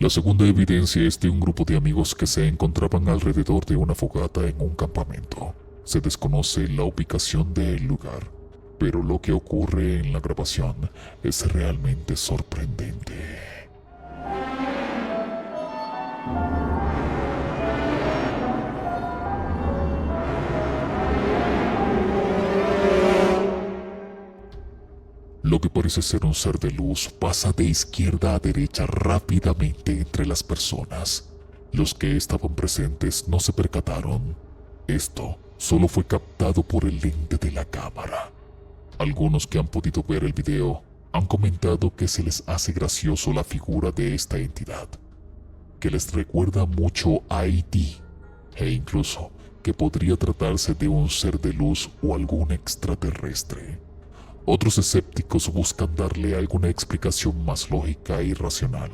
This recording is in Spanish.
La segunda evidencia es de un grupo de amigos que se encontraban alrededor de una fogata en un campamento. Se desconoce la ubicación del lugar, pero lo que ocurre en la grabación es realmente sorprendente. Lo que parece ser un ser de luz pasa de izquierda a derecha rápidamente entre las personas. Los que estaban presentes no se percataron. Esto solo fue captado por el lente de la cámara. Algunos que han podido ver el video han comentado que se les hace gracioso la figura de esta entidad, que les recuerda mucho a E.T. e incluso que podría tratarse de un ser de luz o algún extraterrestre. Otros escépticos buscan darle alguna explicación más lógica y racional,